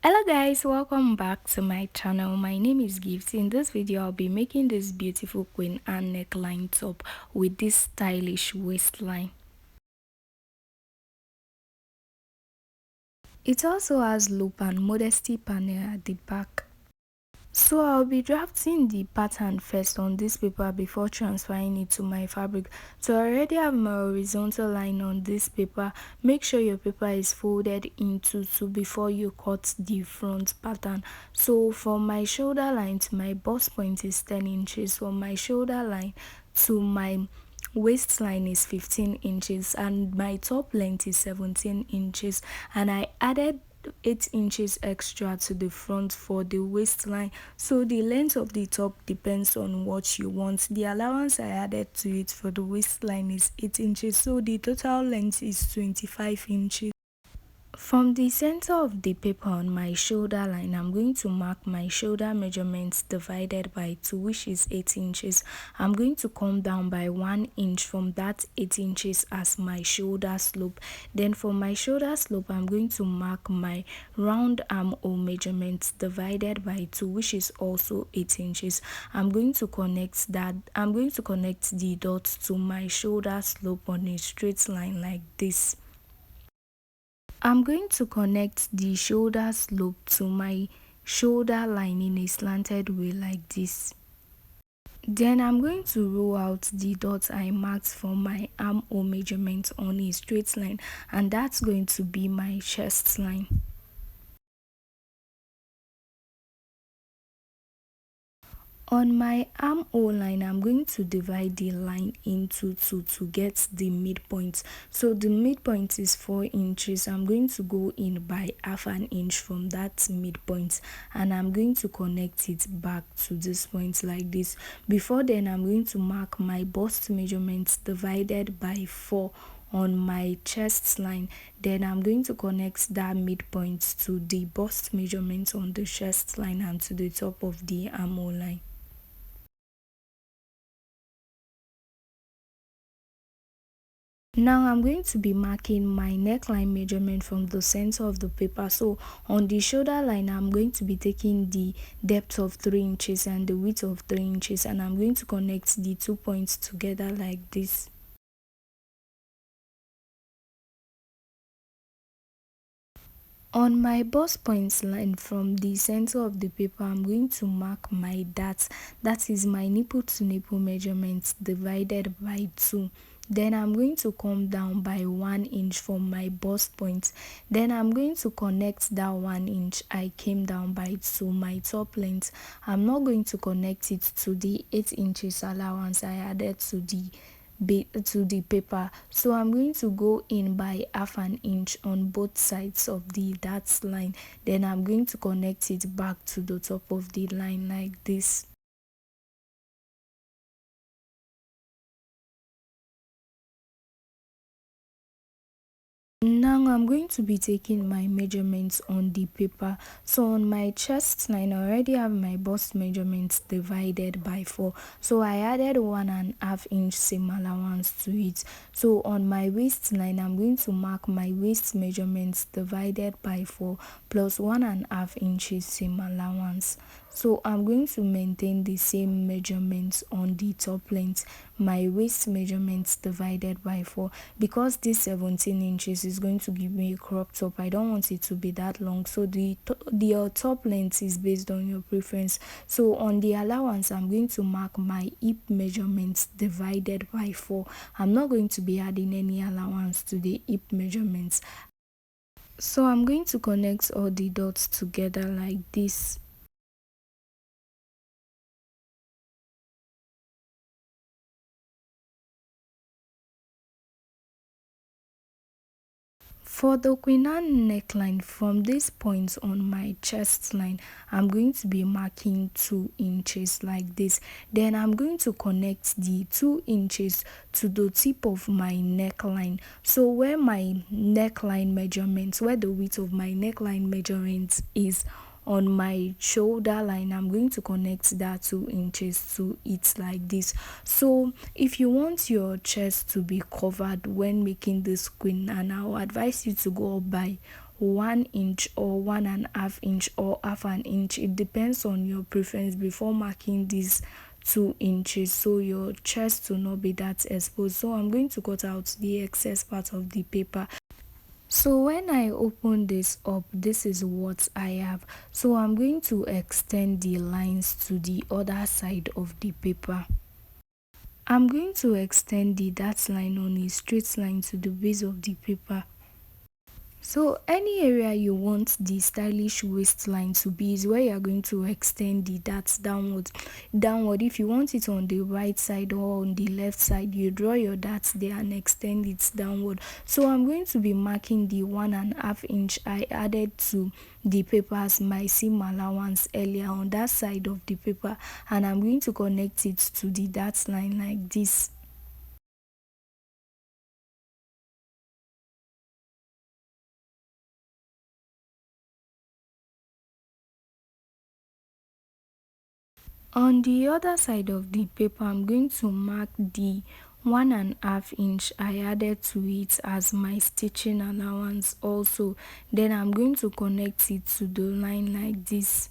Hello guys, welcome back to my channel. My name is Gift. In this video I'll be making this beautiful queen and neckline top with this stylish waistline. It also has loop and modesty panel at the back. So I'll be drafting the pattern first on this paper before transferring it to my fabric. So I already have my horizontal line on this paper. Make sure your paper is folded into two before you cut the front pattern. So from my shoulder line to my bust point is 10 inches. From my shoulder line to my waistline is 15 inches and my top length is 17 inches, and I added 8 inches extra to the front for the waistline. So the length of the top depends on what you want. The allowance I added to it for the waistline is 8 inches, so the total length is 25 inches. From the center of the paper on my shoulder line, I'm going to mark my shoulder measurements divided by 2, which is 8 inches. I'm going to come down by 1 inch from that 8 inches as my shoulder slope. Then for my shoulder slope, I'm going to mark my round armhole measurements divided by 2, which is also 8 inches. I'm going to connect the dots to my shoulder slope on a straight line like this. I'm going to connect the shoulder slope to my shoulder line in a slanted way like this. Then I'm going to roll out the dots I marked for my armhole measurement on a straight line, and that's going to be my chest line. On my armhole line, I'm going to divide the line into two to get the midpoint. So the midpoint is 4 inches. I'm going to go in by half an inch from that midpoint, and I'm going to connect it back to this point like this. Before then, I'm going to mark my bust measurements divided by 4 on my chest line. Then I'm going to connect that midpoint to the bust measurement on the chest line and to the top of the armhole line. Now I'm going to be marking my neckline measurement from the center of the paper. So on the shoulder line, I'm going to be taking the depth of 3 inches and the width of 3 inches, and I'm going to connect the 2 points together like this. On my bust points line from the center of the paper, I'm going to mark my dart. That is my nipple to nipple measurements divided by 2. Then I'm going to come down by 1 inch from my bust point. Then I'm going to connect that 1 inch I came down by to my top length. I'm not going to connect it to the 8 inches allowance I added to the paper. So I'm going to go in by half an inch on both sides of the dart line. Then I'm going to connect it back to the top of the line like this. Now I'm going to be taking my measurements on the paper. So on my chest line, I already have my bust measurements divided by 4. So I added 1.5 inch seam allowance to it. So on my waistline, I'm going to mark my waist measurements divided by 4 plus 1.5 inches seam allowance. So I'm going to maintain the same measurements on the top length, my waist measurements divided by 4, because this 17 inches is going to give me a crop top. I don't want it to be that long, so the top length is based on your preference. So on the allowance, I'm going to mark my hip measurements divided by 4. I'm not going to be adding any allowance to the hip measurements. So I'm going to connect all the dots together like this. For the queen Anne neckline, from this point on my chest line, I'm going to be marking 2 inches like this. Then I'm going to connect the 2 inches to the tip of my neckline. So where my neckline measurements, where the width of my neckline measurements is on my shoulder line, I'm going to connect that 2 inches to it like this. So if you want your chest to be covered when making this queen, and I'll advise you to go up by 1 inch or 1.5 inch or half an inch. It depends on your preference before marking these 2 inches, so your chest will not be that exposed. So I'm going to cut out the excess part of the paper. So when I open this up, this is what I have. So I'm going to extend the lines to the other side of the paper. I'm going to extend the dot line on a straight line to the base of the paper. So any area you want the stylish waistline to be is where you are going to extend the darts downward. If you want it on the right side or on the left side, you draw your darts there and extend it downward. So I'm going to be marking the 1.5 inch I added to the paper as my seam allowance earlier on that side of the paper, and I'm going to connect it to the dart line like this. On the other side of the paper, I'm going to mark the 1.5 inch I added to it as my stitching allowance also. Then I'm going to connect it to the line like this.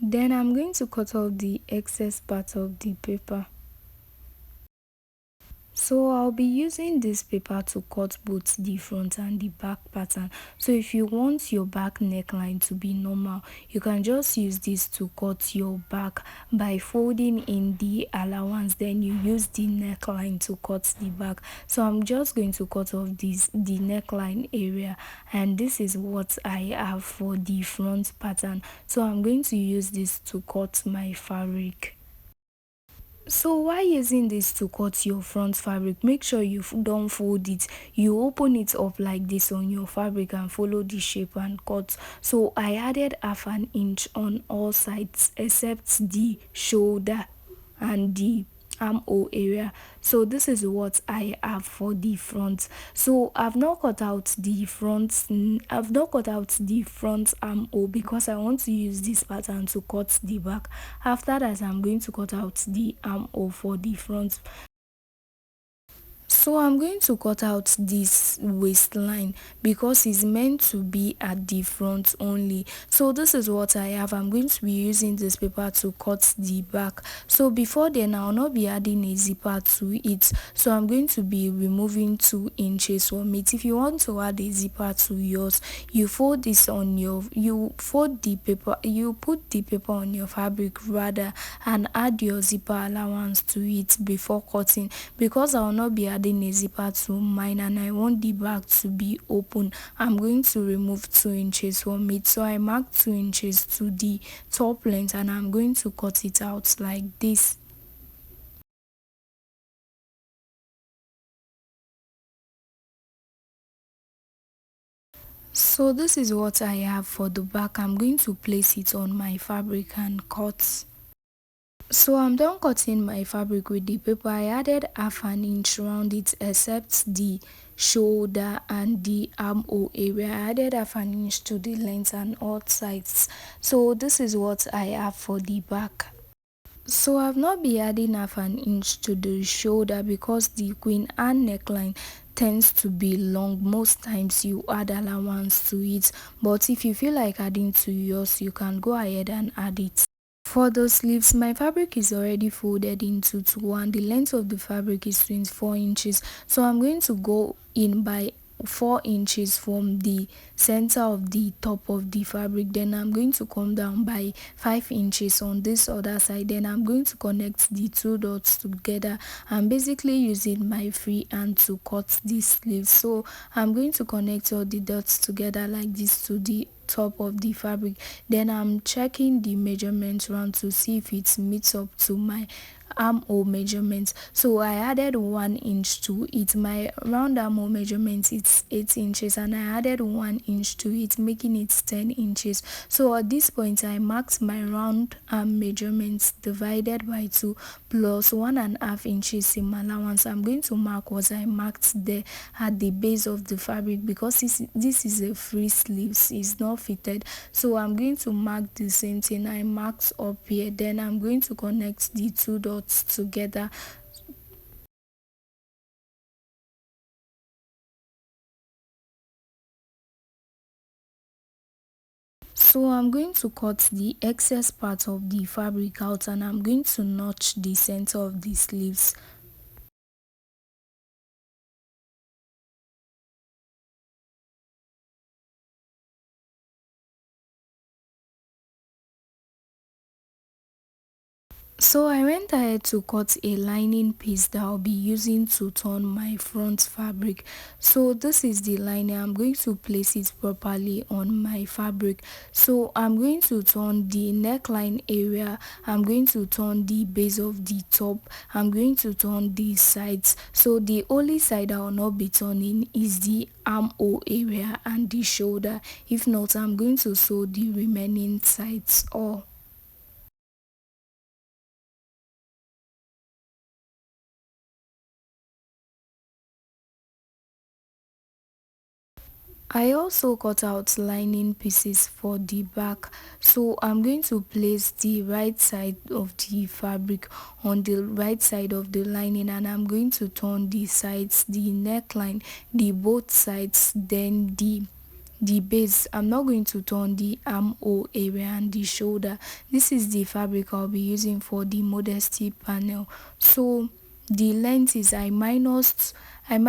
Then I'm going to cut off the excess part of the paper. So I'll be using this paper to cut both the front and the back pattern. So if you want your back neckline to be normal, you can just use this to cut your back by folding in the allowance, then you use the neckline to cut the back. So I'm just going to cut off the neckline area, and this is what I have for the front pattern. So I'm going to use this to cut my fabric. So while using this to cut your front fabric, make sure you don't fold it. You open it up like this on your fabric and follow the shape and cut. So I added half an inch on all sides except the shoulder and the armhole area. So this is what I have for the front. So I've not cut out the front armhole because I want to use this pattern to cut the back. After that, I'm going to cut out the armhole for the front. So I'm going to cut out this waistline because it's meant to be at the front only. So this is what I have. I'm going to be using this paper to cut the back. So before then, I'll not be adding a zipper to it. So I'm going to be removing 2 inches from it. If you want to add a zipper to yours, you fold this on you fold the paper, you put the paper on your fabric rather, and add your zipper allowance to it before cutting. Because I will not be adding a zipper to mine and I want the back to be open, I'm going to remove 2 inches from it. So I mark 2 inches to the top length and I'm going to cut it out like this. So this is what I have for the back. I'm going to place it on my fabric and cut. So I'm done cutting my fabric with the paper. I added half an inch around it except the shoulder and the armhole area. I added half an inch to the length and all sides. So this is what I have for the back. So I've not been adding half an inch to the shoulder because the Queen Anne neckline tends to be long. Most times you add allowance to it, but if you feel like adding to yours, you can go ahead and add it. For the sleeves, my fabric is already folded into two and the length of the fabric is 24 inches. So I'm going to go in by 4 inches from the center of the top of the fabric. Then I'm going to come down by 5 inches on this other side. Then I'm going to connect the two dots together. I'm basically using my free hand to cut the sleeves. So I'm going to connect all the dots together like this to the top of the fabric. Then I'm checking the measurement round to see if it meets up to my armhole measurement. So I added 1 inch to it. My round armhole measurement is 8 inches and I added 1 inch to it, making it 10 inches. So at this point I marked my round arm measurements divided by 2 plus 1.5 inches in my allowance. I'm going to mark what I marked there at the base of the fabric because this is a free sleeves, it's not fitted. So I'm going to mark the same thing I marked up here. Then I'm going to connect the two dots together. So I'm going to cut the excess part of the fabric out and I'm going to notch the center of the sleeves. So I went ahead to cut a lining piece that I'll be using to turn my front fabric. So this is the lining. I'm going to place it properly on my fabric. So I'm going to turn the neckline area, I'm going to turn the base of the top, I'm going to turn the sides. So the only side I will not be turning is the armhole area and the shoulder. If not, I'm going to sew the remaining sides all. I also cut out lining pieces for the back, so I'm going to place the right side of the fabric on the right side of the lining and I'm going to turn the sides, the neckline, the both sides, then the base. I'm not going to turn the armhole area and the shoulder. This is the fabric I'll be using for the modesty panel. So the length is I minus 1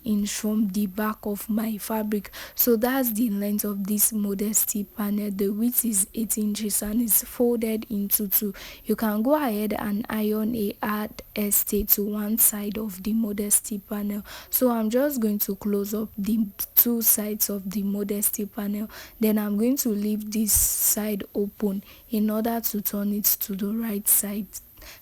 inch from the back of my fabric. So that's the length of this modesty panel. The width is 8 inches and it's folded into two. You can go ahead and iron a hard stay to one side of the modesty panel. So I'm just going to close up the two sides of the modesty panel, then I'm going to leave this side open in order to turn it to the right side.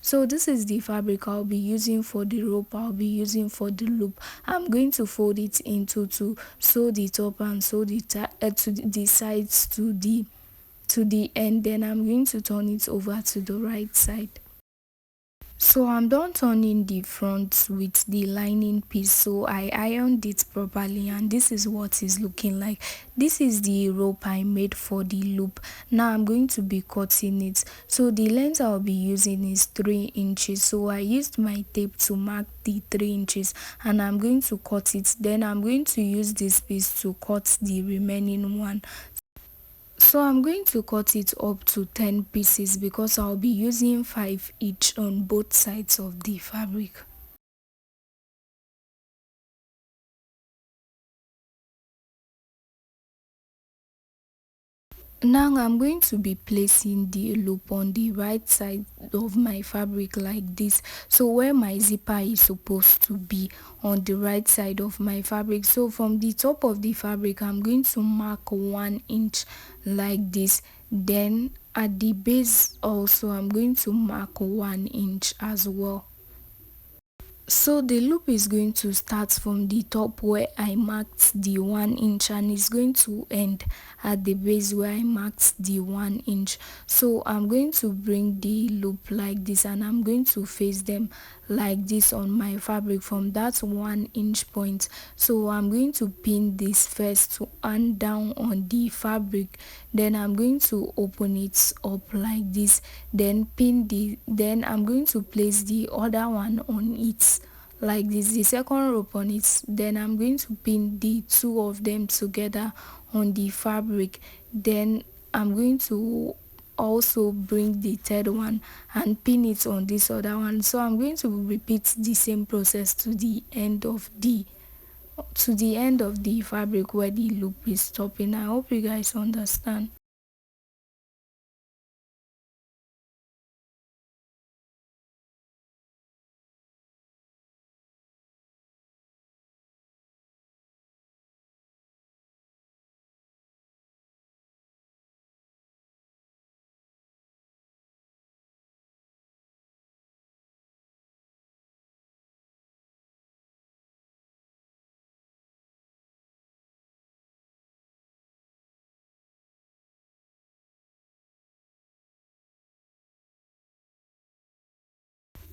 So this is the fabric I'll be using for the rope, I'll be using for the loop. I'm going to fold it into two, sew the top and sew to the sides to the end. Then I'm going to turn it over to the right side. So I'm done turning the front with the lining piece, so I ironed it properly and this is what it's looking like. This is the rope I made for the loop. Now I'm going to be cutting it. So the length I'll be using is 3 inches, so I used my tape to mark the 3 inches and I'm going to cut it. Then I'm going to use this piece to cut the remaining one. So I'm going to cut it up to 10 pieces because I'll be using 5 each on both sides of the fabric. Now I'm going to be placing the loop on the right side of my fabric like this. So where my zipper is supposed to be on the right side of my fabric. So from the top of the fabric I'm going to mark 1 inch like this. Then at the base also I'm going to mark 1 inch as well. So the loop is going to start from the top where I marked the 1 inch and it's going to end at the base where I marked the 1 inch. So I'm going to bring the loop like this and I'm going to face them like this on my fabric from that 1 inch point. So I'm going to pin this first to and down on the fabric, then I'm going to open it up like this, then I'm going to place the other one on it like this, the second rope on it, then I'm going to pin the two of them together on the fabric, then I'm going to also bring the third one and pin it on this other one. So I'm going to repeat the same process to the end of the fabric where the loop is stopping. I hope you guys understand.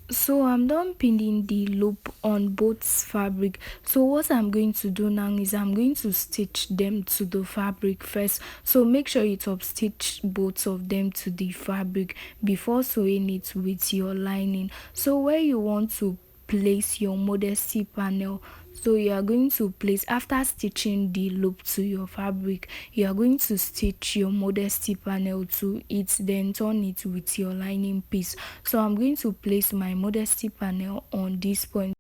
So I'm done pinning the loop on both fabric. So what I'm going to do now is I'm going to stitch them to the fabric first. So make sure you top stitch both of them to the fabric before sewing it with your lining. So where you want to place your modesty panel, so you are going to place, after stitching the loop to your fabric, you are going to stitch your modesty panel to it, then turn it with your lining piece. So I'm going to place my modesty panel on this point.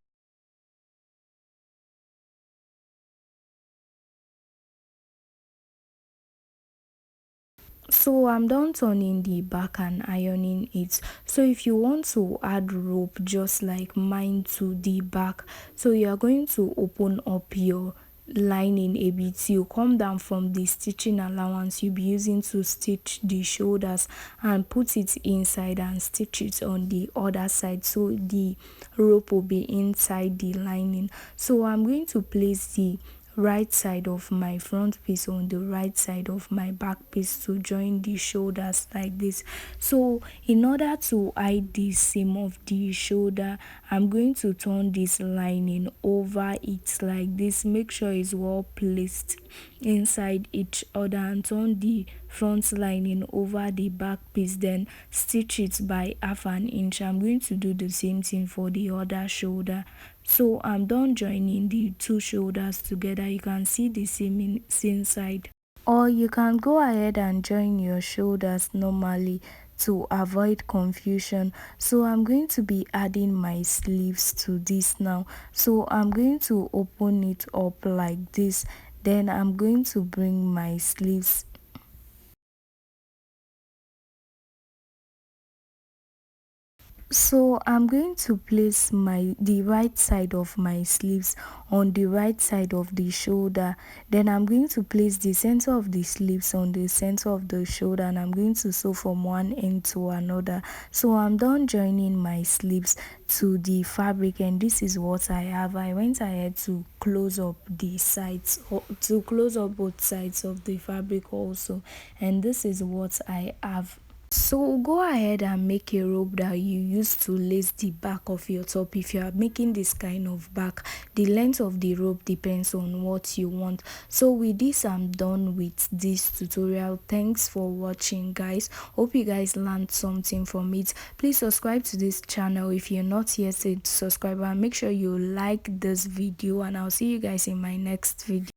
So I'm done turning the back and ironing it. So if you want to add rope just like mine to the back, so you are going to open up your lining a bit. You come down from the stitching allowance you'll be using to stitch the shoulders and put it inside and stitch it on the other side, so the rope will be inside the lining. So I'm going to place the right side of my front piece on the right side of my back piece to join the shoulders like this. So in order to hide the seam of the shoulder, I'm going to turn this lining over it like this. Make sure it's well placed inside each other and turn the front lining over the back piece, then stitch it by half an inch. I'm going to do the same thing for the other shoulder. So I'm done joining the two shoulders together. You can see the seam inside. Or you can go ahead and join your shoulders normally to avoid confusion. So I'm going to be adding my sleeves to this now. So I'm going to open it up like this. Then I'm going to bring my sleeves. So I'm going to place the right side of my sleeves on the right side of the shoulder. Then I'm going to place the center of the sleeves on the center of the shoulder, and I'm going to sew from one end to another. So I'm done joining my sleeves to the fabric, and this is what I have. I went ahead to close up the sides, to close up both sides of the fabric also, and this is what I have. So go ahead and make a rope that you use to lace the back of your top. If you are making this kind of back, the length of the rope depends on what you want. So with this, I'm done with this tutorial. Thanks for watching, guys. Hope you guys learned something from it. Please subscribe to this channel if you're not yet a subscriber. Make sure you like this video, and I'll see you guys in my next video.